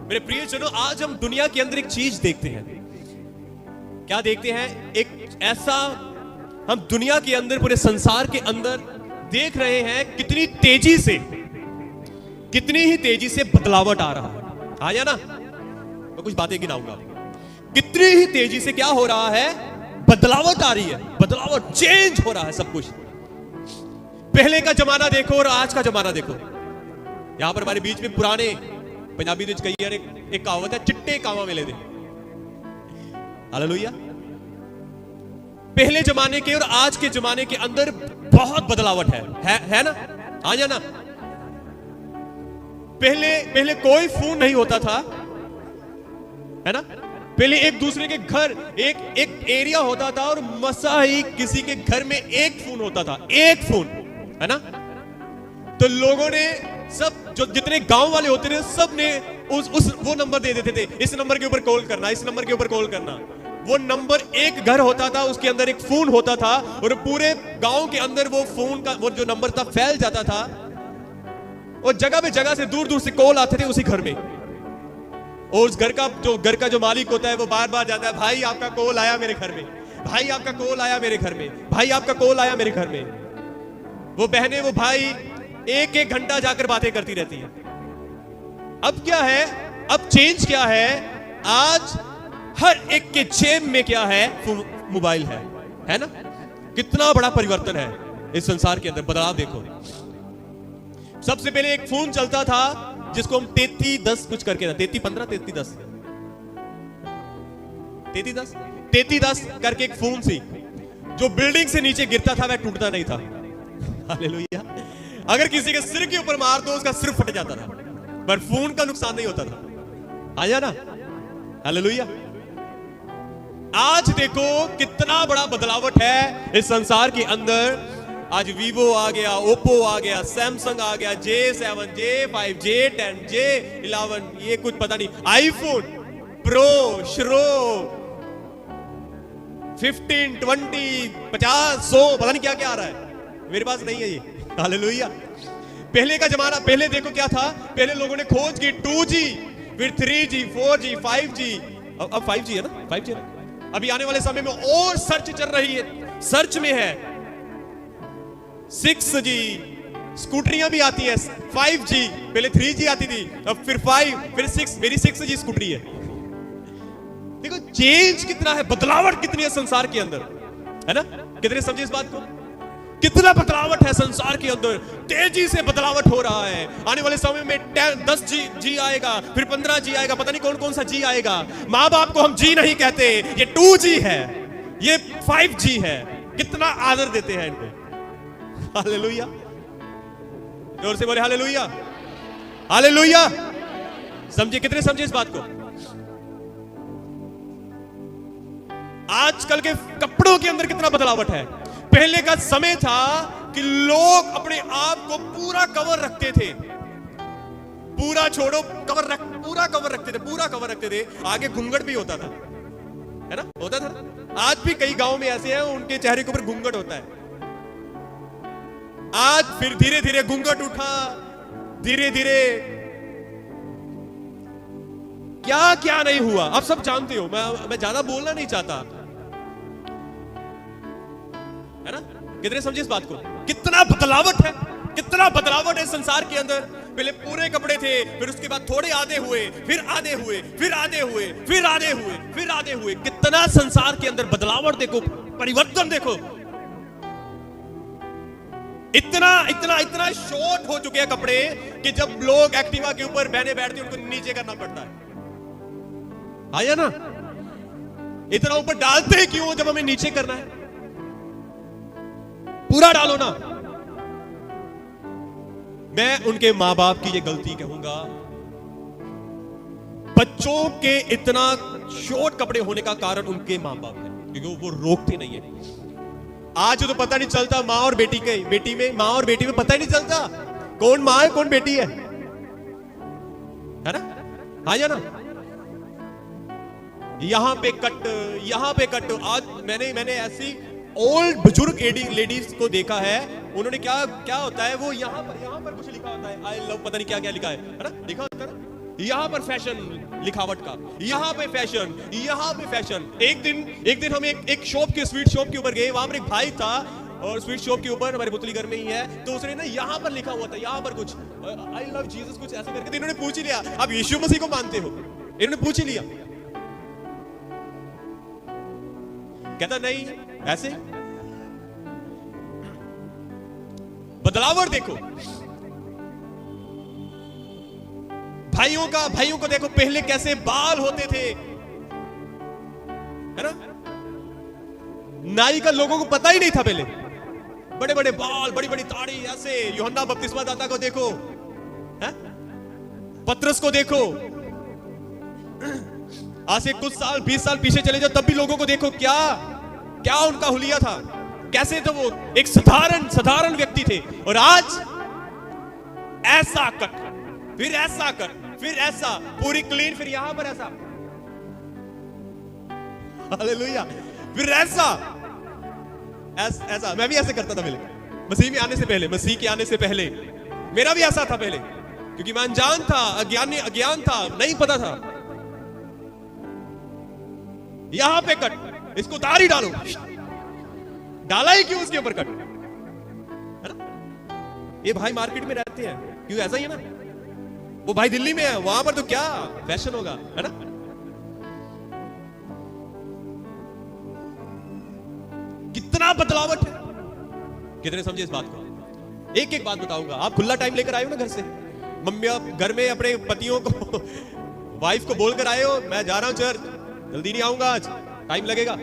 मेरे प्रियजनों, आज हम दुनिया के अंदर एक चीज देखते हैं। क्या देखते हैं? एक ऐसा हम दुनिया के अंदर, पूरे संसार के अंदर देख रहे हैं कितनी ही तेजी से बदलावट आ रहा है। आया ना, मैं कुछ बातें गिनाऊंगा। कितनी ही तेजी से क्या हो रहा है? बदलावट आ रही है, बदलावट, चेंज हो रहा है सब कुछ। पहले का जमाना देखो और आज का जमाना देखो। यहां पर हमारे बीच में पुराने पंजाबी विच कही यार एक कहावत है, चिट्टे कावा मिले दे। हालेलुया। पहले जमाने के और आज के जमाने के अंदर बहुत बदलावट है ना? आ जाना। पहले कोई फोन नहीं होता था, है ना? पहले एक दूसरे के घर एक एरिया होता था और मसा ही किसी के घर में एक फोन होता था, एक फोन, है ना? तो लोगों ने सब, जो जितने गांव वाले होते थे, सब ने वो नंबर दे देते थे, इस नंबर के ऊपर कॉल करना, इस नंबर के ऊपर कॉल करना। वो नंबर, एक घर होता था, उसके अंदर एक फोन होता था और पूरे गांव के अंदर वो फोन का वो जो नंबर था फैल जाता था और जगह पे जगह से दूर दूर से कॉल आते थे उसी घर में। और उस घर का जो मालिक होता है वो बार बार जाता है, भाई आपका कॉल आया मेरे घर में, भाई आपका कॉल आया मेरे घर में, भाई आपका कॉल आया मेरे घर में। वो बहनें, वो भाई एक घंटा जाकर बातें करती रहती है। अब क्या है? अब चेंज क्या है? आज हर एक के जेब में क्या है? मोबाइल है ना? कितना बड़ा परिवर्तन है इस संसार के अंदर, बदलाव देखो। सबसे पहले एक फोन चलता था जिसको हम 3310 कुछ करके था, 3315 3310 करके एक फोन थी जो बिल्डिंग से नीचे गिरता था, वह टूटता नहीं था। हालेलुया। अगर किसी के सिर के ऊपर मार दो उसका सिर फट जाता था, पर फोन का नुकसान नहीं होता था। आया ना? हालेलुया। आज देखो कितना बड़ा बदलावट है इस संसार के अंदर। आज वीवो आ गया, ओप्पो आ गया, सैमसंग आ गया, J7, J5, J10, J11, ये कुछ पता नहीं, आईफोन प्रो, श्रो, 15, 20, 50, 100, पता नहीं क्या क्या आ रहा है, मेरे पास नहीं है ये। हालेलुया। पहले का जमाना, पहले देखो क्या था? पहले लोगों ने खोज की 2G, फिर 3G, 4G, 5G, अब 5G है ना? 5G है ना? अभी आने वाले समय में और सर्च चल रही है, सर्च में है 6G, स्कूटरियां भी आती है, 5G, पहले 3G आती थी, अब फिर 5, फिर 6, मेरी 6G स्कूटरी है। देखो चेंज कितना है, बदलावट कितनी है संसार के अंदर, है ना? कितने समझे इस बात को? कितना बदलावट है संसार के अंदर, तेजी से बदलावट हो रहा है। आने वाले समय में 10G आएगा, फिर 15G आएगा, पता नहीं कौन कौन सा G आएगा। माँ बाप को हम G नहीं कहते, ये 2G है, ये 5G है। कितना आदर देते हैं इनको। हालेलुया। जोर से बोले हालेलुया, हालेलुया। समझे? कितने समझे इस बात को? आजकल के कपड़ों के अंदर कितना बदलावट है। पहले का समय था कि लोग अपने आप को पूरा कवर रखते थे, पूरा छोड़ो पूरा कवर रखते थे, आगे घूंघट भी होता था, है ना? होता था। आज भी कई गांव में ऐसे हैं उनके चेहरे के ऊपर घूंघट होता है। आज फिर धीरे धीरे घूंघट उठा, धीरे धीरे क्या क्या नहीं हुआ, आप सब जानते हो। मैं ज्यादा बोलना नहीं चाहता, है ना? कितने समझे इस बात को? कितना बदलावट है, कितना बदलावट है संसार के अंदर। पहले पूरे कपड़े थे, फिर उसके बाद थोड़े आधे हुए, फिर आधे हुए, फिर आधे हुए, फिर आधे हुए, फिर आधे हुए। कितना संसार के अंदर बदलावट देखो, परिवर्तन देखो। इतना शॉर्ट हो चुके हैं कपड़े कि जब लोग एक्टिवा के ऊपर बहने बैठते हैं उनको नीचे करना पड़ता है। आया ना? इतना ऊपर डालते हैं क्यों जब हमें नीचे करना है? पूरा डालो ना। मैं उनके मां बाप की ये गलती कहूंगा, बच्चों के इतना शॉर्ट कपड़े होने का कारण उनके मां बाप है, क्योंकि वो रोकते नहीं है। आज तो पता नहीं चलता माँ और बेटी माँ और बेटी में पता ही नहीं चलता कौन माँ है कौन बेटी है ना? हाँ या ना? यहां पे कट। आज मैंने ऐसी ओल्ड बुजुर्ग लेडीज को देखा है, उन्होंने क्या होता है, वो यहां पर कुछ लिखा होता है, आई लव, पता नहीं क्या क्या लिखा है ना? लिखा होता है ना? यहां पर फैशन लिखावट का, यहां पे फैशन, यहां पे फैशन। एक दिन हम एक शॉप के स्वीट शॉप के ऊपर गए, वहां पर एक भाई था और स्वीट शॉप के ऊपर हमारे पुतली घर में ही है, तो उसने ना यहां पर लिखा हुआ था, यहां पर कुछ आई लव जीसस कुछ ऐसे करके। इन्होंने पूछ ही लिया, आप यीशु मसीह को मानते हो? इन्होंने पूछ ही लिया, कहता नहीं ऐसे। बदलाव देखो भाइयों को देखो, पहले कैसे बाल होते थे, है ना? नाई का लोगों को पता ही नहीं था पहले, बड़े बड़े बाल, बड़ी बड़ी दाढ़ी ऐसे। यूहन्ना बपतिस्मा दाता को देखो, है? पतरस को देखो, आज से कुछ साल 20 साल पीछे चले जाओ, तब भी लोगों को देखो, क्या उनका हुलिया था, कैसे तो वो एक साधारण व्यक्ति थे। और आज ऐसा कट, फिर ऐसा कट, फिर ऐसा, पूरी क्लीन, फिर यहां पर ऐसा, हालेलुया, फिर ऐसा। मैं भी ऐसे करता था पहले, मसीह के आने से पहले मेरा भी ऐसा था पहले, क्योंकि मैं अनजान था, अज्ञान था, नहीं पता था। यहां पे कट, इसको उतार ही डालो, डाला ही क्यों उसके ऊपर कट, है ना? ये भाई मार्केट में रहते हैं, क्यों ऐसा ही है ना? वो भाई दिल्ली में है, वहां पर तो क्या फैशन होगा, है ना? कितना बदलावट है, कितने समझे इस बात को? एक बात बताऊंगा, आप खुला टाइम लेकर आए हो ना घर से, मम्मी आप घर में अपने पतियों को वाइफ को बोलकर आए हो, मैं जा रहा हूं चर्च, जल्दी नहीं आऊंगा आज, टाइम लगेगा,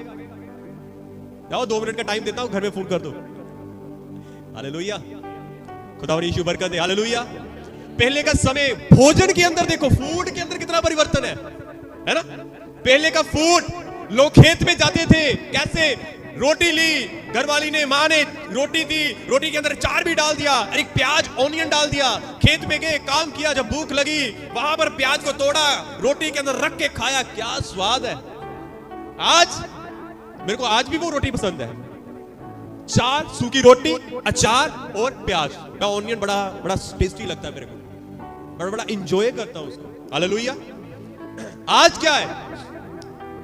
जाओ 2 मिनट का टाइम देता हूं, घर में फोन कर दो। हालेलुया, खुदावंद यीशु बरकत दे। हालेलुया। पहले का समय, भोजन के अंदर देखो, फूड के अंदर कितना परिवर्तन है ना? पहले का फूड, लोग खेत में जाते थे, कैसे रोटी ली, घरवाली ने, माँ ने रोटी दी, रोटी के अंदर अचार भी डाल दिया, एक प्याज ऑनियन डाल दिया, खेत में गए, काम किया, जब भूख लगी वहां पर प्याज को तोड़ा, रोटी के अंदर रख के खाया, क्या स्वाद है। आज मेरे को आज भी वो रोटी पसंद है, 4 सूखी रोटी, अचार और प्याज का ऑनियन, बड़ा टेस्टी लगता है मेरे को, बड़ा इंजॉय करता हूं उसको। हालेलुया। आज क्या है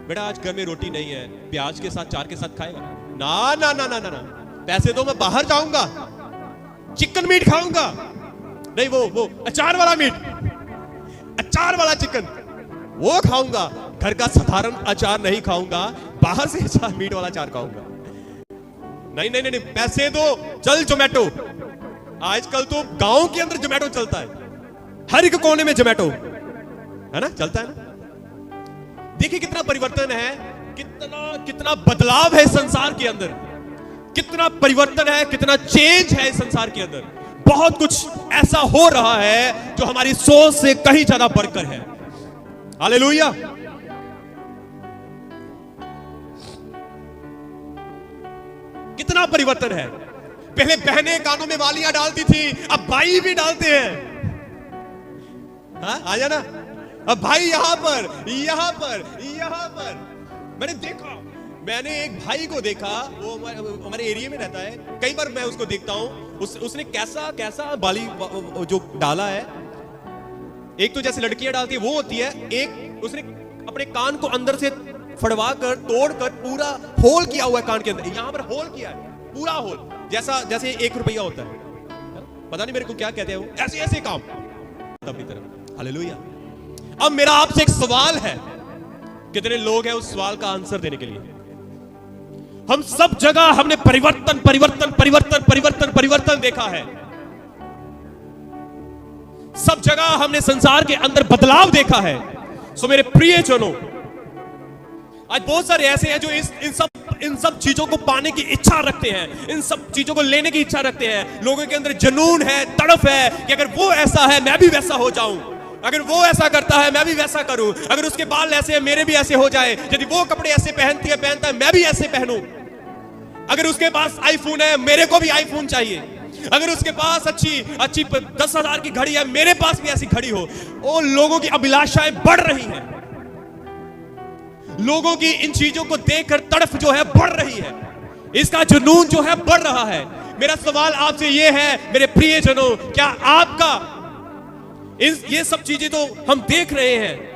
बेटा, आज घर में रोटी नहीं है, प्याज के साथ, चार के साथ खाएगा? ना ना ना ना ना ना, पैसे दो, मैं बाहर जाऊंगा, चिकन मीट खाऊंगा, नहीं वो अचार वाला मीट, अचार वाला चिकन वो खाऊंगा, घर का साधारण अचार नहीं खाऊंगा, बाहर से अचार, मीट वाला अचार खाऊंगा। नहीं नहीं नहीं, पैसे दो, चल जोमेटो। आजकल तो गांव के अंदर जोमेटो चलता है, हर एक कोने में जोमेटो, है ना, चलता है ना? देखिए कितना परिवर्तन है, कितना बदलाव है संसार के अंदर, कितना परिवर्तन है, कितना चेंज है संसार के अंदर। बहुत कुछ ऐसा हो रहा है जो हमारी सोच से कहीं ज्यादा बढ़कर है। हालेलुया। कितना परिवर्तन है। पहले बहनें कानों में वालियां डालती थी, अब भाई भी डालते हैं। हाँ, आ जाना, अब भाई यहां पर मैंने देखा, मैंने एक भाई को देखा, वो हमारे एरिया में रहता है, कई बार मैं उसको देखता हूं, उसने कैसा बाली जो डाला है। एक तो जैसे लड़कियां डालती है वो होती है, एक उसने अपने कान को अंदर से फड़वा कर, तोड़ कर, पूरा होल किया हुआ है कान के अंदर, यहां पर होल किया है, पूरा होल, जैसे 1 रुपया होता है, पता नहीं मेरे को क्या कहते हैं वो, ऐसे काम अपनी तरफ। हालेलुया। अब मेरा आपसे एक सवाल है, कितने लोग हैं उस सवाल का आंसर देने के लिए? हम सब जगह हमने परिवर्तन देखा है, सब जगह हमने संसार के अंदर बदलाव देखा है। सो मेरे प्रियजनों, आज बहुत सारे ऐसे हैं जो इन सब चीजों को पाने की इच्छा रखते हैं, इन सब चीजों को लेने की इच्छा रखते हैं। लोगों के अंदर जुनून है, तड़फ है कि अगर वो ऐसा है मैं भी वैसा हो जाऊं, अगर वो ऐसा करता है मैं भी वैसा करूं, अगर उसके बाल ऐसे हैं मेरे भी ऐसे हो जाए, यदि वो कपड़े ऐसे पहनता है मैं भी ऐसे पहनूं, अगर उसके पास आईफोन है मेरे को भी आईफोन चाहिए, अगर उसके पास अच्छी 10,000 की घड़ी है मेरे पास भी ऐसी घड़ी हो। और लोगों की अभिलाषाएं बढ़ रही हैं, लोगों की इन चीजों को देखकर तड़फ जो है बढ़ रही है, इसका जुनून जो है बढ़ रहा है। मेरा सवाल आपसे यह है मेरे प्रियजनों, क्या आपका ये सब चीजें तो हम देख रहे हैं।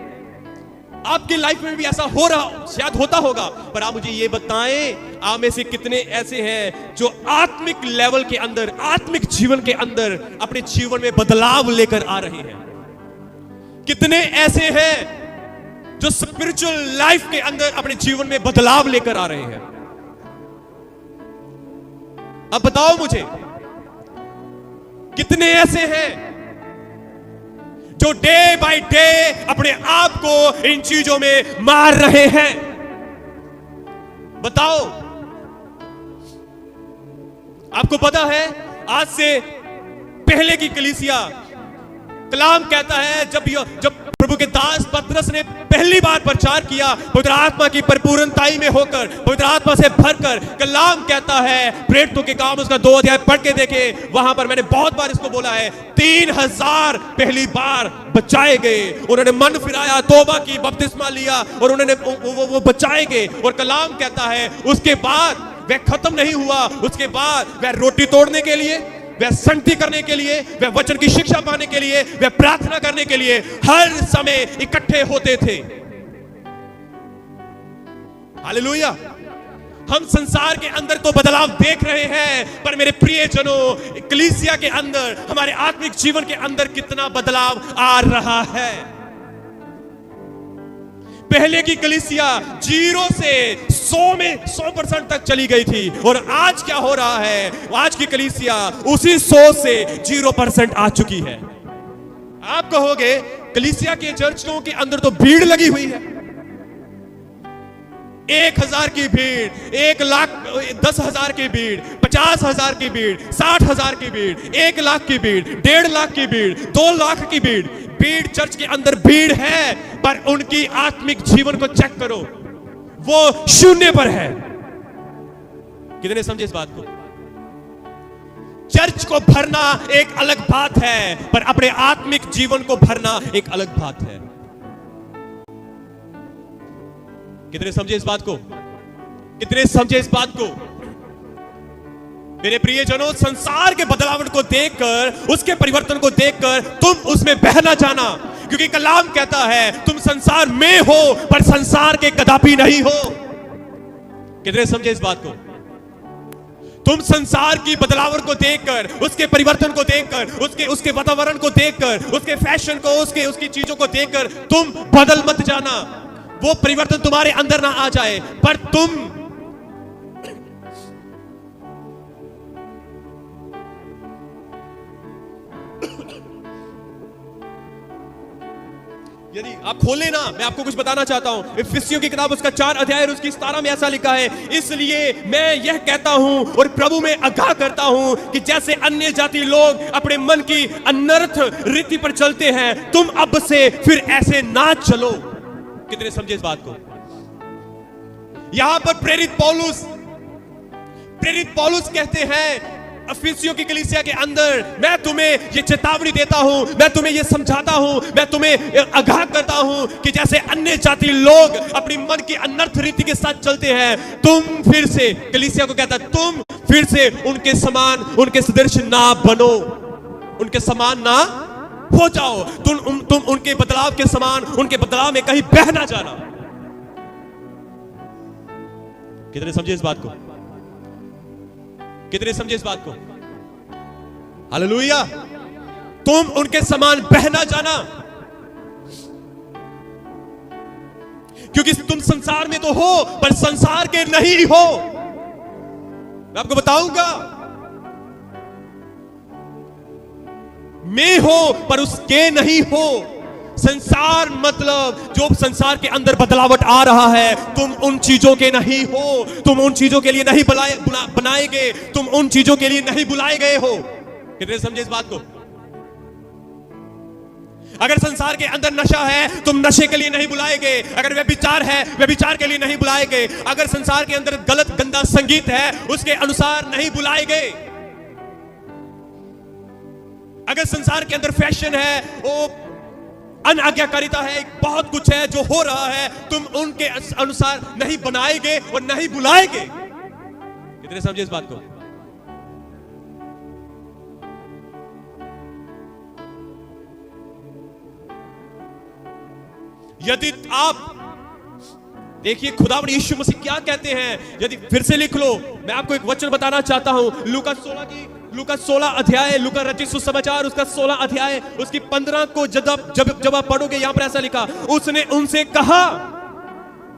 आपकी लाइफ में भी ऐसा हो रहा, शायद होता होगा, पर आप मुझे ये बताएं, आप में से कितने ऐसे हैं जो आत्मिक लेवल के अंदर, आत्मिक जीवन के अंदर अपने जीवन में बदलाव लेकर आ रहे हैं? कितने ऐसे हैं जो स्पिरिचुअल लाइफ के अंदर अपने जीवन में बदलाव लेकर आ रहे हैं? अब बताओ मुझे, कितने ऐसे हैं जो डे बाय डे अपने आप को इन चीजों में मार रहे हैं? बताओ। आपको पता है, आज से पहले की कलीसिया, कलाम कहता है, जब प्रभु के दास पतरस ने पहली बार प्रचार किया, पवित्र आत्मा की परिपूर्णताई में होकर, पवित्र आत्मा से भरकर, कलाम कहता है, प्रेरितों के काम उसका 2 अध्याय पढ़ के देखे, वहां पर मैंने बहुत बार इसको बोला है, 3000 पहली बार बचाए गए। उन्होंने मन फिराया, तौबा की, बपतिस्मा लिया और उन्होंने वो बचाए गए। और कलाम कहता है उसके बाद वह खत्म नहीं हुआ, उसके बाद वह रोटी तोड़ने के लिए, वह संगति करने के लिए, वह वचन की शिक्षा पाने के लिए, वह प्रार्थना करने के लिए हर समय इकट्ठे होते थे। हालेलुया। हम संसार के अंदर तो बदलाव देख रहे हैं, पर मेरे प्रियजनों, कलीसिया के अंदर, हमारे आत्मिक जीवन के अंदर कितना बदलाव आ रहा है। पहले की कलीसिया 0 से 100% तक चली गई थी, और आज क्या हो रहा है? आज की कलीसिया उसी 100 से 0% आ चुकी है। आप कहोगे कलीसिया के चर्चों के अंदर तो भीड़ लगी हुई है, 1000 की भीड़, 1 लाख 10,000 की भीड़, 50,000 की भीड़, 60,000 की भीड़, 1 लाख की भीड़, 1.5 लाख की भीड़, 2 लाख की भीड़। भीड़, चर्च के अंदर भीड़ है, पर उनकी आत्मिक जीवन को चेक करो, वो 0 पर है। कितने समझे इस बात को? चर्च को भरना एक अलग बात है, पर अपने आत्मिक जीवन को भरना एक अलग बात है। कितने समझे इस बात को? कितने समझे इस बात को? मेरे प्रियजनों, संसार के बदलाव को देखकर, उसके परिवर्तन को देखकर तुम उसमें बहना जाना, क्योंकि कलाम कहता है तुम संसार में हो, पर संसार के कदापि नहीं हो। कितने समझे इस बात को? तुम संसार की बदलाव को देखकर, उसके परिवर्तन को देखकर, उसके वातावरण को देखकर, उसके फैशन को, उसकी चीजों को देखकर तुम बदल मत जाना। वो परिवर्तन तुम्हारे अंदर ना आ जाए, पर तुम यदि आप खोले ना, मैं आपको कुछ बताना चाहता हूं। इफिसियों की किताब उसका 4 अध्याय और उसकी 17 में ऐसा लिखा है, इसलिए मैं यह कहता हूं और प्रभु में आगाह करता हूं कि जैसे अन्य जाति लोग अपने मन की अनर्थ रीति पर चलते हैं, तुम अब से फिर ऐसे ना चलो। कितने समझे इस बात को? यहां पर प्रेरित पौलुस कहते हैं इफिसियों की कलीसिया के अंदर, मैं तुम्हें ये चेतावनी देता हूं, मैं तुम्हें ये समझाता हूं, मैं तुम्हें आगाह करता हूं कि जैसे अन्य जाति लोग अपनी मन की अनर्थ रीति के साथ चलते हैं, तुम फिर से, कलीसिया को कहता है, तुम फिर से उनके समान, उनके सदृश ना बनो, उनके समान ना हो जाओ। तुम उनके बदलाव के समान, उनके बदलाव में कहीं बह ना जाना। कितने समझे इस बात को? कितने समझे इस बात को? हालेलुया। तुम उनके समान बहना जाना, क्योंकि तुम संसार में तो हो, पर संसार के नहीं हो। मैं आपको बताऊंगा, में हो पर उसके नहीं हो। संसार मतलब जो संसार के अंदर बदलावट आ रहा है, तुम उन चीजों के नहीं हो, तुम उन चीजों के लिए नहीं बनाए गए, तुम उन चीजों के लिए नहीं बुलाए गए हो। कितने समझे इस बात को? अगर संसार के अंदर नशा है, तुम नशे के लिए नहीं बुलाए गए। अगर व्यभिचार है, व्यभिचार के लिए नहीं बुलाए गए। अगर संसार के अंदर गलत गंदा संगीत है, उसके अनुसार नहीं बुलाए गए। अगर संसार के अंदर फैशन है, वो अनाज्ञाकारिता है, बहुत कुछ है जो हो रहा है, तुम उनके अनुसार नहीं बनाए गए और नहीं बुलाए गए। कितने समझे इस बात को? यदि आप देखिए खुदावंद यीशु मसीह क्या कहते हैं, यदि फिर से लिख लो, मैं आपको एक वचन बताना चाहता हूं। लूका 16 अध्याय, लूका रचित सुसमाचार उसका 16 अध्याय उसकी 15 को जब आप पढ़ोगे, यहां पर ऐसा लिखा, उसने उनसे कहा,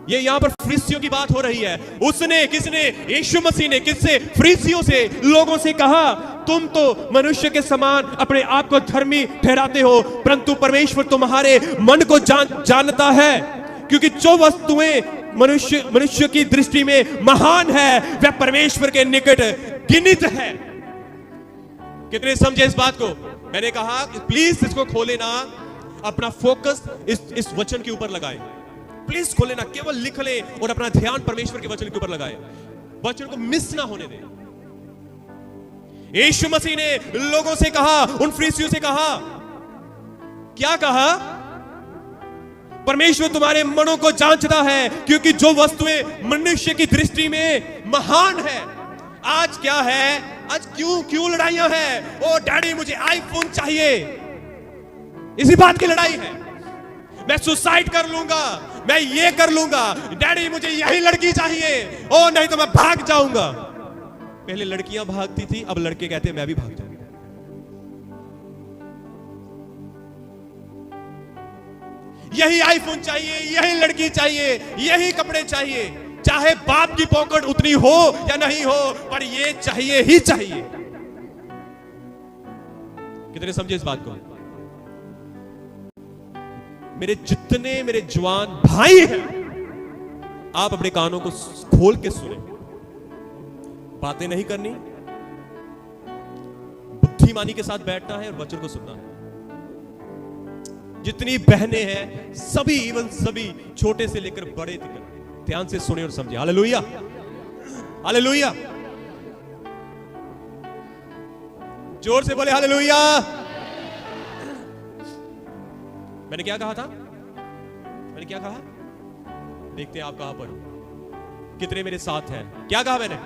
ये यहां पर फरीसियों की बात हो रही है। उसने, किसने? यीशु मसीह ने किससे? फरीसियों से, लोगों से कहा, तुम तो मनुष्य के समान अपने आप को धर्मी ठहराते हो, परंतु परमेश्वर तुम्हारे मन को जानता है, क्योंकि जो वस्तुएं मनुष्य की दृष्टि में महान है वह परमेश्वर के निकट गिनित है। कितने समझे इस बात को? मैंने कहा प्लीज इसको खोले ना, अपना फोकस इस वचन के ऊपर लगाए। प्लीज खोले ना, केवल लिख ले और अपना ध्यान परमेश्वर के वचन के ऊपर लगाए, वचन को मिस ना होने दे। यीशु मसीह ने लोगों से कहा, उन फरीसियों से कहा, क्या कहा? परमेश्वर तुम्हारे मनों को जांचता है, क्योंकि जो वस्तुएं मनुष्य की दृष्टि में महान है। आज क्या है? आज क्यों लड़ाइयां हैं? ओ डैडी मुझे आईफोन चाहिए, इसी बात की लड़ाई है। मैं सुसाइड कर लूंगा, मैं ये कर लूंगा, डैडी मुझे यही लड़की चाहिए, ओ नहीं तो मैं भाग जाऊंगा। पहले लड़कियां भागती थी, अब लड़के कहते हैं मैं भी भाग जाऊंगा। यही आईफोन चाहिए, यही लड़की चाहिए, यही कपड़े चाहिए, चाहे बाप की पॉकेट उतनी हो या नहीं हो, पर ये चाहिए ही चाहिए। कितने समझे इस बात को? मेरे जवान भाई हैं, आप अपने कानों को खोल के सुने, बातें नहीं करनी, बुद्धिमानी के साथ बैठना है और वचन को सुनना है। जितनी बहनें हैं सभी, इवन सभी छोटे से लेकर बड़े तक ध्यान से सुने और समझे। हालेलुया, हालेलुया, जोर से बोले हालेलुया। मैंने क्या कहा था? मैंने क्या कहा? देखते हैं आप कहां पर हो, कितने मेरे साथ हैं। क्या कहा मैंने?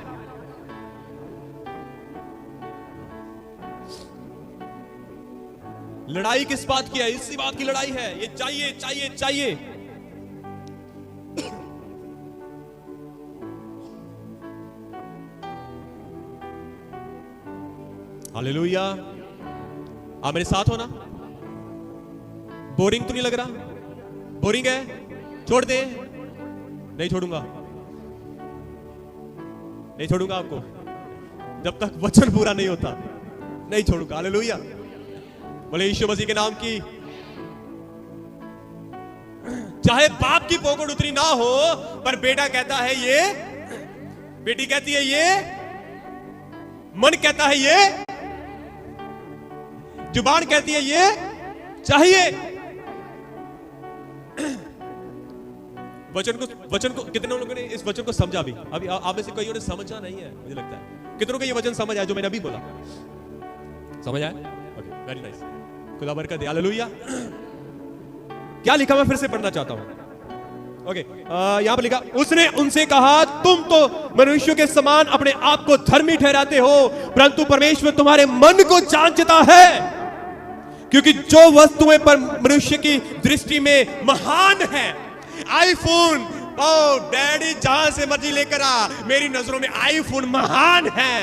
लड़ाई किस बात की है? इसी बात की लड़ाई है। ये चाहिए चाहिए चाहिए। हालेलुया। आप मेरे साथ हो ना? बोरिंग तो नहीं लग रहा? बोरिंग है? छोड़ दे? नहीं छोड़ूंगा, नहीं छोड़ूंगा आपको जब तक वचन पूरा नहीं होता, नहीं छोड़ूंगा। हालेलुया, बोले यीशु मसीह के नाम की। चाहे बाप की पॉकेट उतनी ना हो, पर बेटा कहता है ये, बेटी कहती है ये, मन कहता है ये, जुबान कहती है ये चाहिए। वचन को कितने लोगों ने इस वचन को समझा? अभी आप में से कईयों ने समझा नहीं है, मुझे लगता है। कितनों को ये वचन समझ आया जो मैंने अभी बोला? समझ आया? ओके, वेरी नाइस, खुदा बरकत दे। हालेलुया। क्या लिखा, मैं फिर से पढ़ना चाहता हूं। ओके, यहां पर लिखा, उसने उनसे कहा, तुम तो मनुष्यों के समान अपने आप को धर्मी ठहराते हो, परंतु परमेश्वर तुम्हारे मन को जांचता है, क्योंकि जो वस्तुएं पर मनुष्य की दृष्टि में महान है। आईफोन, ओ डैडी जहां से मर्जी लेकर आ, मेरी नजरों में आईफोन महान है।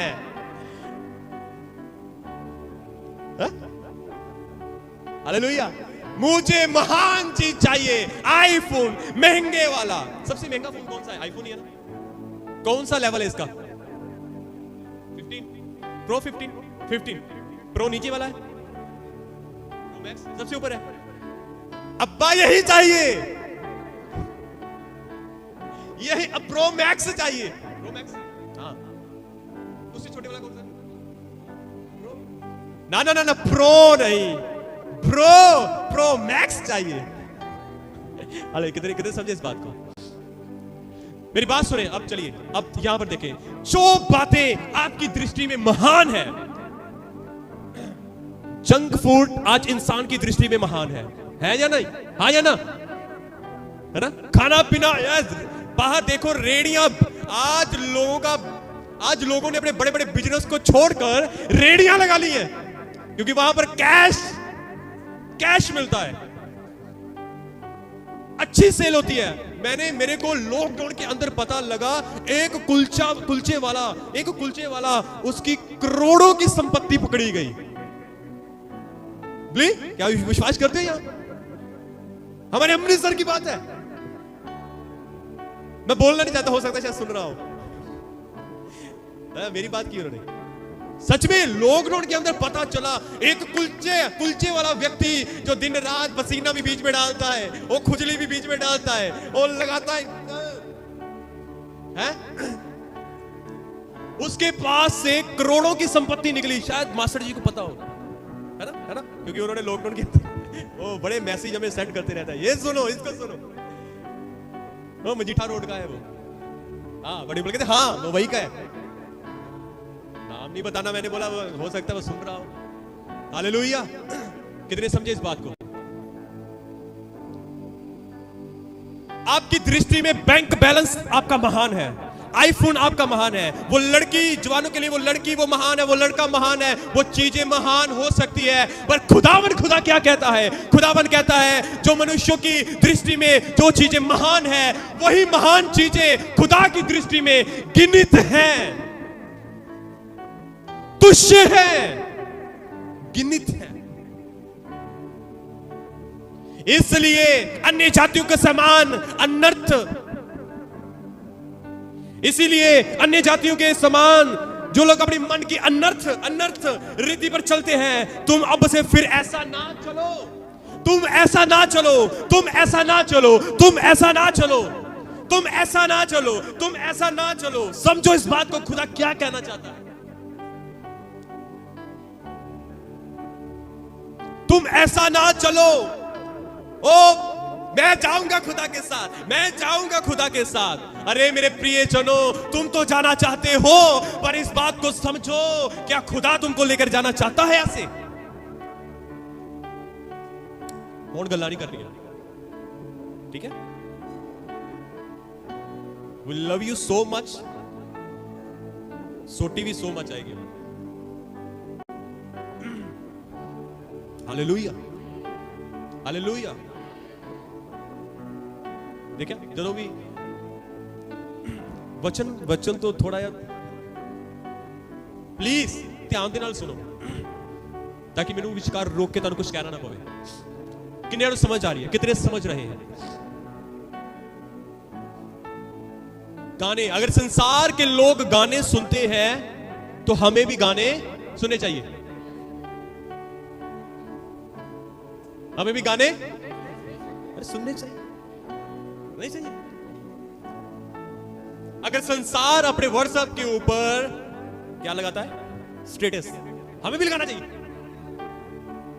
हालेलुया। मुझे महान चीज चाहिए, आईफोन, महंगे वाला। सबसे महंगा फोन कौन सा है? आईफोन ही है ना? कौन सा लेवल है इसका? 15 प्रो, 15 प्रो नीचे वाला है, प्रो मैक्स सबसे ऊपर है। अब्बा यही चाहिए, यही अब प्रो मैक्स चाहिए। प्रो मैक्स, हाँ। उससे छोटे वाला कौन सा? ना ना ना ना, प्रो नहीं, प्रो मैक्स चाहिए। अरे कितने समझे इस बात को? मेरी बात सुने। अब चलिए, अब यहां पर देखें, जो बातें आपकी दृष्टि में महान है। जंक फूड आज इंसान की दृष्टि में महान है या नहीं? हाँ या ना? है ना? खाना पीना, बाहर देखो रेडियां, आज लोगों ने अपने बड़े बड़े बिजनेस को छोड़कर रेडियां लगा ली है, क्योंकि वहां पर कैश मिलता है। अच्छी सेल होती है। मेरे को लॉकडाउन के अंदर पता लगा एक कुलचे वाला उसकी करोड़ों की संपत्ति पकड़ी गई। क्या विश्वास करते हैं? यहां हमारे अमृतसर की बात है। मैं बोलना नहीं चाहता, हो सकता है शायद सुन रहा हो। मेरी बात की उन्होंने। सच में लॉकडाउन के अंदर पता चला एक कुलचे वाला व्यक्ति जो दिन रात पसीना भी बीच में डालता है, वो खुजली भी बीच में डालता है, वो लगाता है? उसके पास से करोड़ों की संपत्ति निकली। शायद मास्टर जी को पता हो, है ना? क्योंकि उन्होंने लॉकडाउन के अंदर वो बड़े मैसेज हमें सेंड करते रहता है, ये सुनो, इसको सुनो। वो मजीठा रोड का है वो। हाँ, बड़े बोल के थे, हाँ वो वही का है। नाम नहीं बताना, मैंने बोला हो सकता है वो सुन रहा हो। हालेलुया। कितने समझे इस बात को? आपकी दृष्टि में बैंक बैलेंस आपका महान है, आईफोन आपका महान है, वो लड़की, जवानों के लिए वो लड़की वो महान है, वो लड़का महान है, वो चीजें महान हो सकती है, पर खुदा क्या कहता है? खुदावन कहता है जो मनुष्यों की दृष्टि में जो चीजें महान है, वही महान चीजें खुदा की दृष्टि में गिनित हैं, तुच्छ है, गिनित है। इसलिए अन्य जातियों के समान अनर्थ, इसीलिए अन्य जातियों के समान जो लोग अपनी मन की अनर्थ रीति पर चलते हैं, तुम अब से फिर ऐसा ना चलो, तुम ऐसा ना चलो, तुम ऐसा ना चलो, तुम ऐसा ना चलो, तुम ऐसा ना चलो, तुम ऐसा ना चलो। समझो इस बात को खुदा क्या कहना चाहता है। तुम ऐसा ना चलो। ओ मैं जाऊंगा खुदा के साथ, मैं जाऊंगा खुदा के साथ। अरे मेरे प्रिय जनों, तुम तो जाना चाहते हो, पर इस बात को समझो, क्या खुदा तुमको लेकर जाना चाहता है ऐसे? कौन गल्ला नहीं कर रही है? ठीक है? We love you so much, सोटी भी so much आएगी। Hallelujah, hallelujah. देखा, ਜਦੋਂ भी वचन तो थोड़ा यार प्लीज ध्यान दे नाल सुनो, ताकि मैनू विचकार रोक के तुहानू कुछ कहना ना पवे। किन्ने नू समझ आ रही है? कितने समझ रहे हैं? गाने, अगर संसार के लोग गाने सुनते हैं तो हमें भी गाने सुनने चाहिए। हमें भी गाने सुनने चाहिए, नहीं चाहिए? अगर संसार अपने व्हाट्सएप के ऊपर क्या लगाता है? स्टेटस, हमें भी लगाना चाहिए?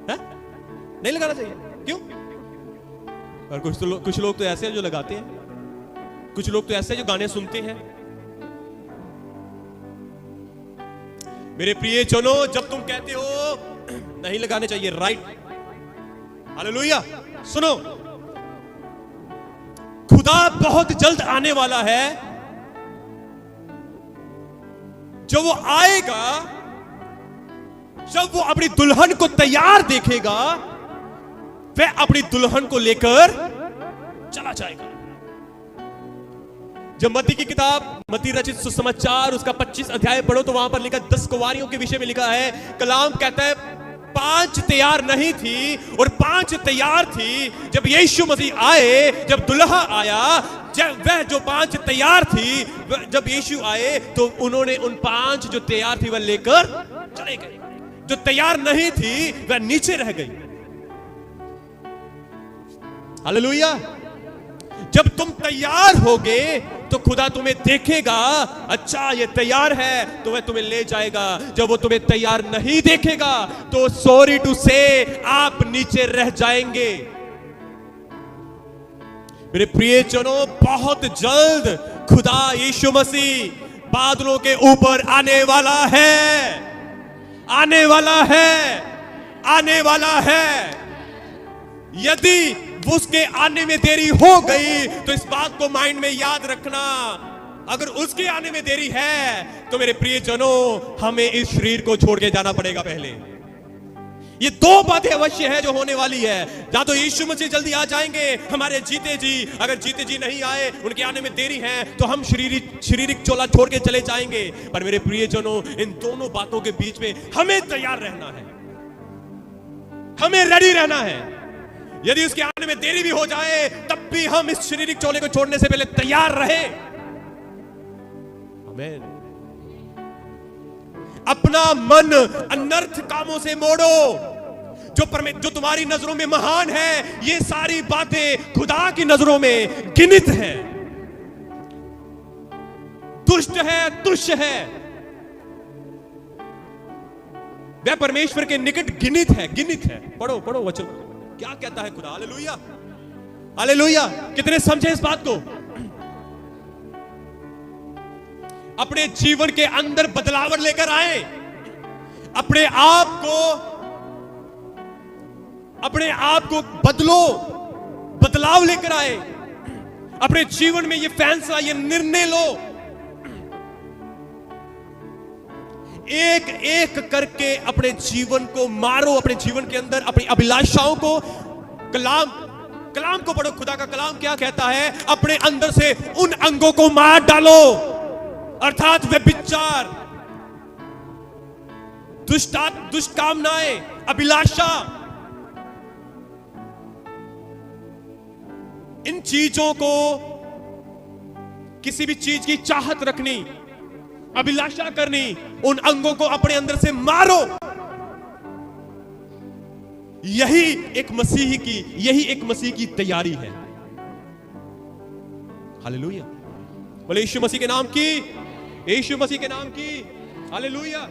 है? नहीं लगाना चाहिए। क्यों? और कुछ लोग तो ऐसे हैं जो लगाते हैं, कुछ लोग तो ऐसे हैं जो गाने सुनते हैं। मेरे प्रिय जनों, जब तुम कहते हो नहीं लगाने चाहिए, राइट, हालेलुया, सुनो, खुदा बहुत जल्द आने वाला है। जब वो आएगा, जब वो अपनी दुल्हन को तैयार देखेगा, वह अपनी दुल्हन को लेकर चला जाएगा। जब मत्ती की किताब, मत्ती रचित सुसमाचार, उसका 25 अध्याय पढ़ो तो वहां पर लिखा 10 कुंवारियों के विषय में लिखा है। कलाम कहता है 5 तैयार नहीं थी और 5 तैयार थी। जब यीशु मसीह आए, जब दुल्हा आया, जब वह जो 5 तैयार थी, जब यीशु आए तो उन्होंने उन 5 जो तैयार थी वह लेकर चले गए। जो तैयार नहीं थी वह नीचे रह गई। हालेलुया। जब तुम तैयार होगे तो खुदा तुम्हें देखेगा, अच्छा ये तैयार है, तो वह तुम्हें ले जाएगा। जब वो तुम्हें तैयार नहीं देखेगा तो सॉरी टू से आप नीचे रह जाएंगे। मेरे प्रिय जनों, बहुत जल्द खुदा यीशु मसीह बादलों के ऊपर आने वाला है, आने वाला है, आने वाला है। यदि उसके आने में देरी हो गई तो इस बात को माइंड में याद रखना, अगर उसके आने में देरी है तो मेरे प्रिय जनों, हमें इस शरीर को छोड़ के जाना पड़ेगा पहले। ये दो बातें अवश्य है जो होने वाली है। या तो यीशु मसीह जल्दी आ जाएंगे हमारे जीते जी, अगर जीते जी नहीं आए, उनके आने में देरी है, तो हम शारीरिक चोला छोड़ के चले जाएंगे। पर मेरे प्रियजनों, इन दोनों बातों के बीच में हमें तैयार रहना है, हमें रेडी रहना है। यदि उसके आने में देरी भी हो जाए, तब भी हम इस शारीरिक चोले को छोड़ने से पहले तैयार रहे। आमीन। अपना मन अनर्थ कामों से मोड़ो, जो तुम्हारी नजरों में महान है। ये सारी बातें खुदा की नजरों में गिनित है, दुष्ट है, तुच्छ है। वह परमेश्वर के निकट गिनित है, गिनित है। पढ़ो पढ़ो वचन, क्या कहता है खुदा। Hallelujah, hallelujah. कितने समझे इस बात को? अपने जीवन के अंदर बदलाव लेकर आए, अपने आप को बदलो, बदलाव लेकर आए। अपने जीवन में ये फैसला, ये निर्णय लो। एक एक करके अपने जीवन को मारो, अपने जीवन के अंदर अपनी अभिलाषाओं को, कलाम को पढ़ो। खुदा का कलाम क्या कहता है? अपने अंदर से उन अंगों को मार डालो, अर्थात व्यभिचार, दुष्ट कामनाएं, अभिलाषा, इन चीजों को, किसी भी चीज की चाहत रखनी, अभिलाषा करनी, उन अंगों को अपने अंदर से मारो। यही एक मसीह की तैयारी है। हालेलुया। बोले यीशु मसीह के नाम की, यीशु मसीह के नाम की। हालेलुया।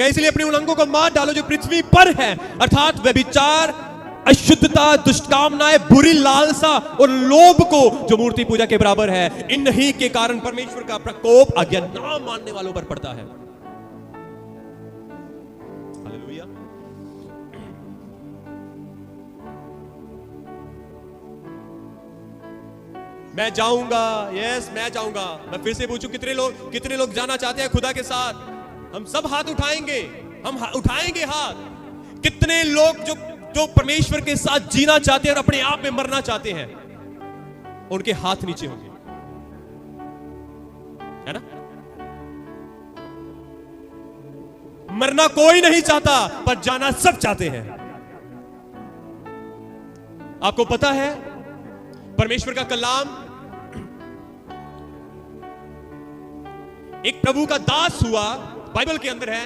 इसलिए अपने उन अंगों को मार डालो जो पृथ्वी पर है, अर्थात व्यभिचार, अशुद्धता, दुष्कामनाएं, बुरी लालसा और लोभ को, जो मूर्ति पूजा के बराबर है। इन ही के कारण परमेश्वर का प्रकोप आज्ञा ना मानने वालों पर पड़ता है। हालेलुया। मैं जाऊंगा, यस मैं जाऊंगा। मैं फिर से पूछूं, कितने लोग जाना चाहते हैं खुदा के साथ? हम सब हाथ उठाएंगे, उठाएंगे हाथ। कितने लोग जो परमेश्वर के साथ जीना चाहते हैं और अपने आप में मरना चाहते हैं, उनके हाथ नीचे होंगे, है ना? मरना कोई नहीं चाहता, पर जाना सब चाहते हैं। आपको पता है परमेश्वर का कलाम एक प्रभु का दास हुआ, बाइबल के अंदर है,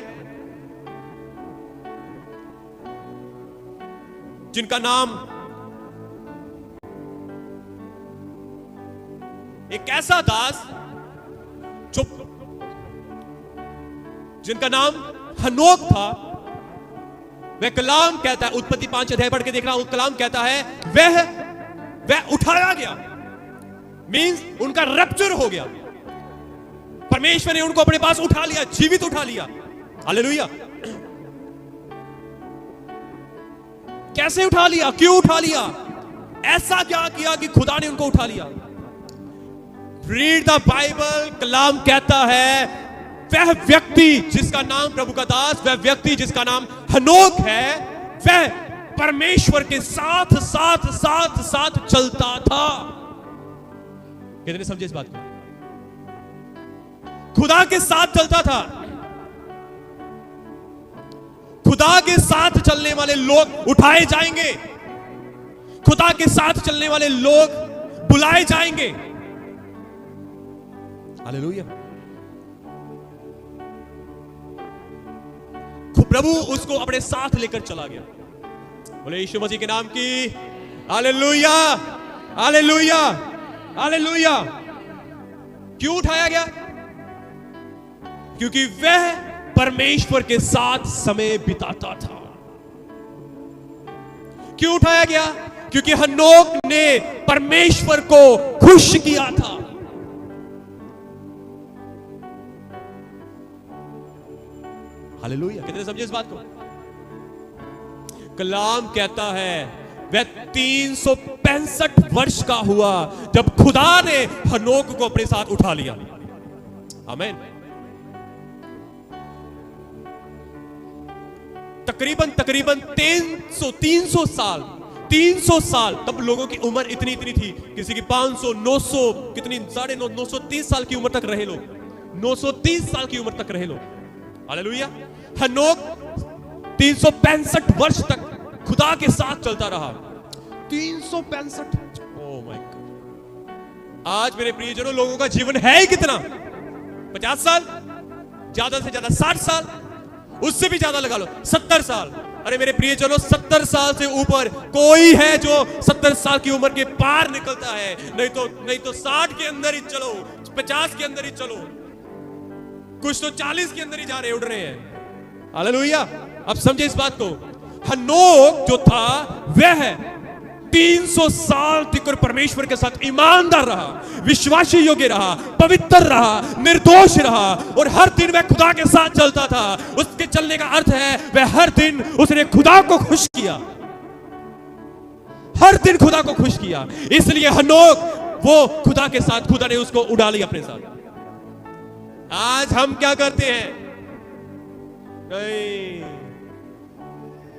जिनका नाम, एक ऐसा दास जिनका नाम हनोक था। वह कलाम कहता है, उत्पत्ति 5 अध्याय पढ़ के देखना, कलाम कहता है वह उठाया गया, मींस उनका रप्चर हो गया। परमेश्वर ने उनको अपने पास उठा लिया, जीवित उठा लिया। हालेलुया। कैसे उठा लिया? क्यों उठा लिया? ऐसा क्या किया कि खुदा ने उनको उठा लिया? Read the Bible. कलाम कहता है वह व्यक्ति जिसका नाम प्रभु का दास, वह व्यक्ति जिसका नाम हनोक है, वह परमेश्वर के साथ साथ साथ साथ चलता था। कितने समझे इस बात को? खुदा के साथ चलता था। खुदा के साथ चलने वाले लोग उठाए जाएंगे, खुदा के साथ चलने वाले लोग बुलाए जाएंगे। हालेलुया। प्रभु उसको अपने साथ लेकर चला गया। बोले यीशु मसीह के नाम की हालेलुया, हालेलुया, हालेलुया। क्यों उठाया गया? क्योंकि वह परमेश्वर के साथ समय बिताता था। क्यों उठाया गया? क्योंकि हनोक ने परमेश्वर को खुश किया था। हालेलुया। कितने समझे इस बात को? कलाम कहता है वह 365 वर्ष का हुआ जब खुदा ने हनोक को अपने साथ उठा लिया। आमीन। तकरीबन 300 साल तब लोगों की उम्र इतनी थी, किसी की 500, 900, कितनी 950, 930 साल की उम्र तक रहे लोग, 930 साल की उम्र तक रहे लोग। हालेलुया। हनोक 365 वर्ष तक खुदा के साथ चलता रहा। 365। Oh my God. आज मेरे प्रियजनों, लोगों का जीवन है ही कितना? 50 साल, ज्यादा से ज्यादा 60 साल, उससे भी ज्यादा लगा लो 70 साल। अरे मेरे प्रियजनों, 70 साल से ऊपर कोई है जो 70 साल की उम्र के पार निकलता है? नहीं तो 60 के अंदर ही चलो, 50 के अंदर ही चलो, कुछ तो 40 के अंदर ही जा रहे, उड़ रहे हैं। हालेलुया। अब समझे इस बात को। हनोक जो था वह 300 साल तक परमेश्वर के साथ ईमानदार रहा, विश्वासी योग्य रहा, पवित्र रहा, निर्दोष रहा, और हर दिन वह खुदा के साथ चलता था। उसके चलने का अर्थ है वह हर दिन उसने खुदा को खुश किया, हर दिन खुदा को खुश किया। इसलिए हनोक वो खुदा के साथ, खुदा ने उसको उड़ा लिया अपने साथ। आज हम क्या करते हैं? नहीं,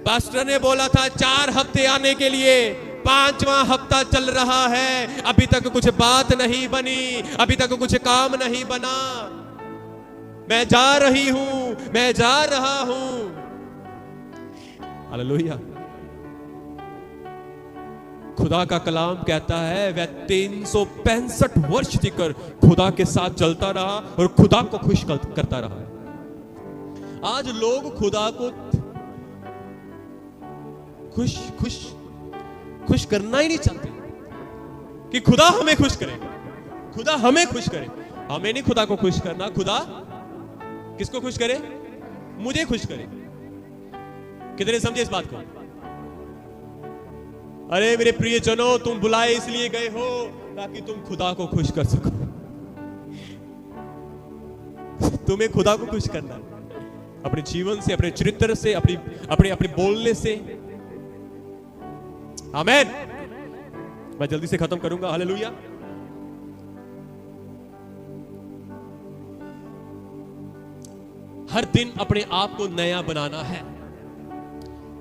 पास्टर ने बोला था 4 हफ्ते आने के लिए, 5वां हफ्ता चल रहा है, अभी तक कुछ बात नहीं बनी, अभी तक कुछ काम नहीं बना। मैं जा रही हूं, मैं जा रहा हूं। हालेलुया। खुदा का कलाम कहता है वह 365 वर्ष तक खुदा के साथ चलता रहा और खुदा को खुश करता रहा। आज लोग खुदा को खुश करना ही नहीं चाहते कि खुदा हमें खुश करे, खुदा हमें खुश करे। हमें नहीं खुदा को खुश करना, खुदा किसको खुश करे? मुझे खुश करे। कितने समझे इस बात को? अरे मेरे प्रियजनों, तुम बुलाए इसलिए गए हो ताकि तुम खुदा को खुश कर सको। तुम्हें खुदा को खुश करना है, अपने जीवन से, अपने चरित्र से, अपने बोलने से। आमीन। मैं जल्दी से खत्म करूंगा। हालेलुया। हर दिन अपने आप को नया बनाना है।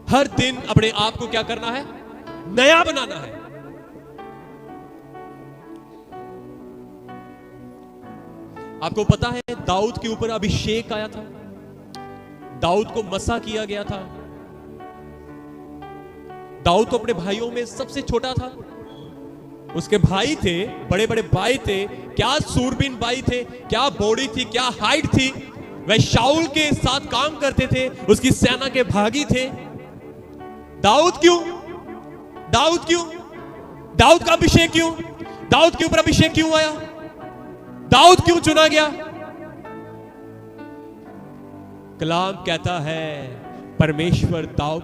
हर दिन अपने आप को क्या करना है? नया बनाना है। आपको पता है दाऊद के ऊपर अभिषेक आया था, दाऊद को मसा किया गया था। दाऊद तो अपने भाइयों में सबसे छोटा था। उसके भाई थे, बड़े बड़े भाई थे, क्या सूरबीन भाई थे, क्या बॉडी थी, क्या हाइट थी। वह शाऊल के साथ काम करते थे, उसकी सेना के भागी थे। दाऊद क्यों? दाऊद क्यों? दाऊद का अभिषेक क्यों? दाऊद के ऊपर अभिषेक क्यों आया? दाऊद क्यों चुना गया? कलाम कहता है परमेश्वर दाऊद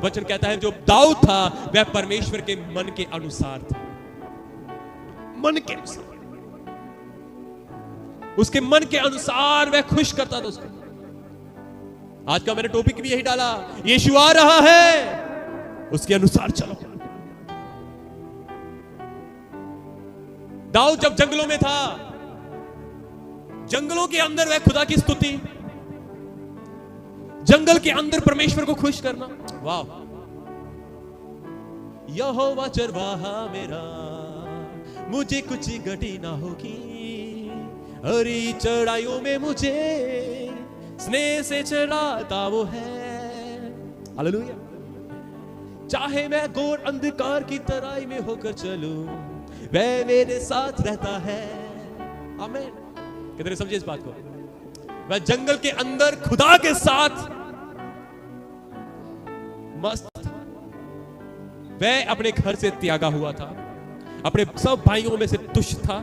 वचन कहता है जो दाऊद था वह परमेश्वर के मन के अनुसार था। मन के अनुसार, उसके मन के अनुसार वह खुश करता था उसको। आज का मैंने टॉपिक भी यही डाला, यीशु आ रहा है, उसके अनुसार चलो। दाऊद जब जंगलों में था, जंगलों के अंदर वह खुदा की स्तुति, जंगल के अंदर परमेश्वर को खुश करना। वाह। यहोवा चरवाहा मेरा, मुझे कुछ घटी ना होगी, हरी चढ़ाइयों में मुझे स्नेह से चराता वो है। हालेलुया। चाहे मैं घोर अंधकार की तराई में होकर चलूं, वह मेरे साथ रहता है। आमीन। कितने समझे इस बात को? वह जंगल के अंदर खुदा के साथ मस्त। वह अपने घर से त्यागा हुआ था, अपने सब भाइयों में से तुच्छ था।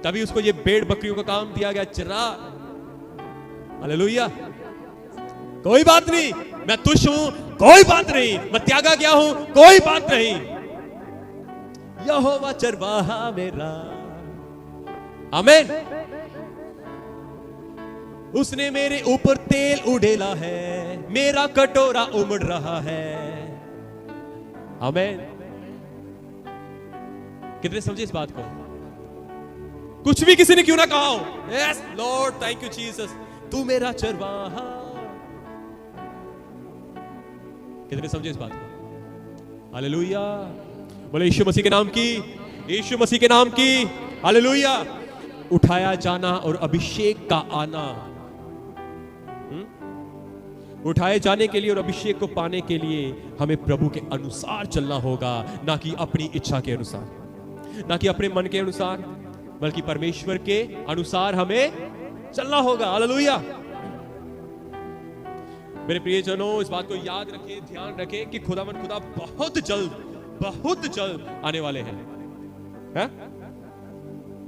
तभी उसको ये भेड़ बकरियों का काम दिया गया, चरा। हालेलुया। कोई बात नहीं, मैं तुच्छ हूं, कोई बात नहीं, मैं त्यागा गया हूं, कोई बात नहीं। यहोवा चरवाहा मेरा। आमीन। उसने मेरे ऊपर तेल उड़ेला है, मेरा कटोरा उमड़ रहा है। आमीन। कितने समझे इस बात को? कुछ भी किसी ने क्यों ना कहा हो, yes Lord, thank you Jesus, तू मेरा चरवाहा, कितने समझे इस बात को? हालेलुया। बोले यीशु मसीह के नाम की, यीशु मसीह के नाम की, हालेलुया। उठाया जाना और अभिषेक का आना। उठाए जाने के लिए और अभिषेक को पाने के लिए हमें प्रभु के अनुसार चलना होगा, ना कि अपनी इच्छा के अनुसार, ना कि अपने मन के अनुसार, बल्कि परमेश्वर के अनुसार हमें चलना होगा। हालेलुया। मेरे प्रियजनों, इस बात को याद रखें, ध्यान रखें कि खुदा बहुत जल्द आने वाले हैं, है?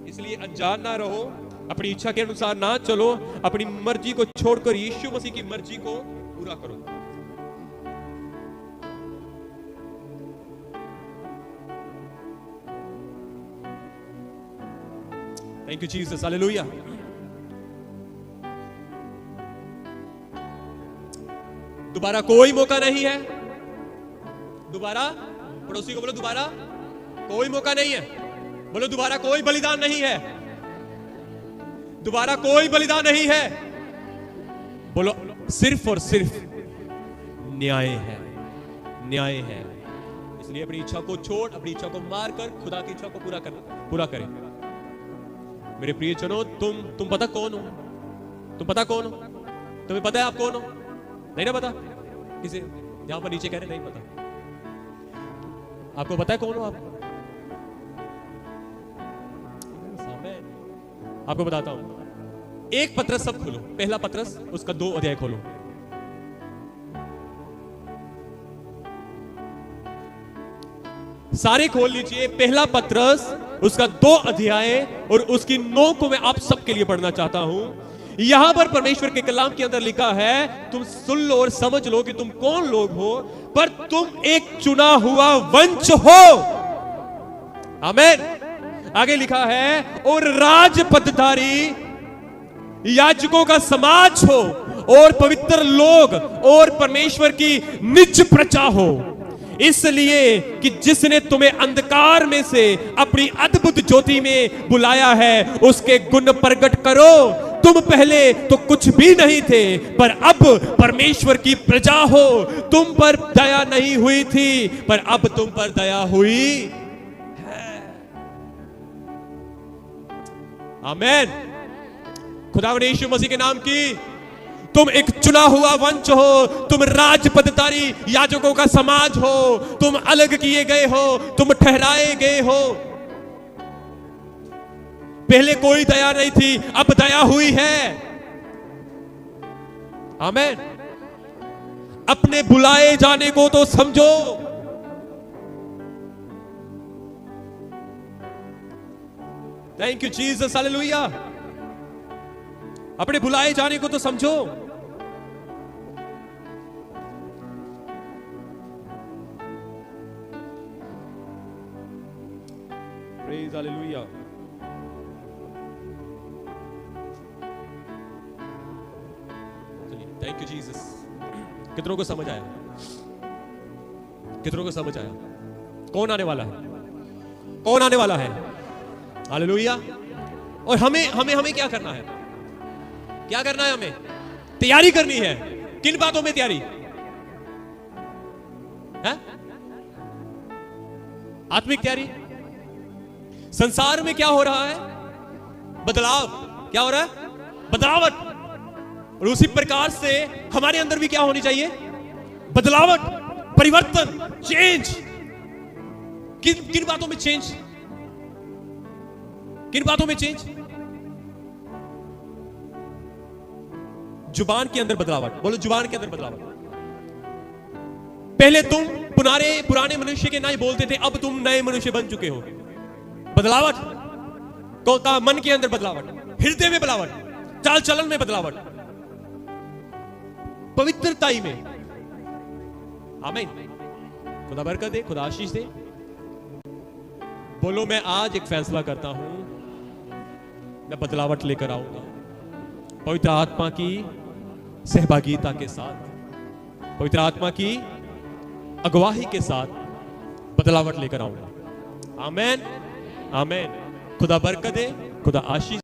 इसलिए अनजान ना रहो, अपनी इच्छा के अनुसार ना चलो, अपनी मर्जी को छोड़कर यीशु मसीह की मर्जी को पूरा करो। Thank you Jesus, hallelujah. दोबारा कोई मौका नहीं है। दोबारा, पड़ोसी को बोलो, दोबारा कोई मौका नहीं है। बोलो, दोबारा कोई बलिदान नहीं है। दोबारा कोई बलिदान नहीं है। बोलो, सिर्फ और सिर्फ न्याय है, न्याय है। इसलिए अपनी इच्छा को छोड़, अपनी इच्छा को मार कर खुदा की इच्छा को पूरा करें। मेरे प्रियजनों, तुम पता कौन हो? तुम पता कौन हो? तुम्हें पता है आप कौन हो? नहीं ना पता? किसे यहां पर नीचे कह रहे नहीं पता? आपको पता है कौन हो आप? आपको बताता हूं। एक पत्रस सब खोलो, पहला पत्रस उसका 2 अध्याय खोलो। सारे खोल लीजिए। पहला पत्रस उसका 2 अध्याय और उसकी 9 को मैं आप सबके लिए पढ़ना चाहता हूं। यहां पर परमेश्वर के कलाम के अंदर लिखा है, तुम सुन लो और समझ लो कि तुम कौन लोग हो, पर तुम एक चुना हुआ वंश हो। आमीन। आगे लिखा है, और राजपदधारी याजकों का समाज हो, और पवित्र लोग, और परमेश्वर की निज प्रजा हो, इसलिए कि जिसने तुम्हें अंधकार में से अपनी अद्भुत ज्योति में बुलाया है, उसके गुण प्रकट करो। तुम पहले तो कुछ भी नहीं थे, पर अब परमेश्वर की प्रजा हो। तुम पर दया नहीं हुई थी, पर अब तुम पर दया हुई है। आमीन। खुदावंद यीशु मसीह के नाम की। तुम एक चुना हुआ वंश हो, तुम राजपदधारी याजकों का समाज हो, तुम अलग किए गए हो, तुम ठहराए गए हो। पहले कोई दया नहीं थी, अब दया हुई है। आमीन। अपने बुलाए जाने को तो समझो। Thank you Jesus, hallelujah. अपने बुलाए जाने को तो समझो। Praise hallelujah. Thank you Jesus. कितनों को समझ आया? कितनों को समझ आया? कौन आने वाला है? कौन आने वाला है? हालेलुया। और हमें क्या करना है? क्या करना है? हमें तैयारी करनी है। किन बातों में तैयारी है? आत्मिक तैयारी। संसार में क्या हो रहा है? बदलाव। क्या हो रहा है? बदलावट। और उसी प्रकार से हमारे अंदर भी क्या होनी चाहिए? बदलावट, परिवर्तन, चेंज। किन बातों में चेंज? किन बातों में चेंज? जुबान के अंदर बदलावट। बोलो, जुबान के अंदर बदलावट। पहले तुम पुराने मनुष्य के नहीं बोलते थे, अब तुम नए मनुष्य बन चुके हो। बदलावट। कौता मन के अंदर बदलावट, हृदय में बदलावट, चाल चलन में बदलावट, पवित्रताई में। आमीन। खुदा बरकत दे, खुदा आशीष दे। बोलो, मैं आज एक फैसला करता हूं, मैं बदलावट लेकर आऊंगा। पवित्र आत्मा की सहभागिता के साथ, पवित्र आत्मा की अगुवाही के साथ बदलावट लेकर आऊंगा। आमीन। आमीन। खुदा बरकत दे, खुदा आशीष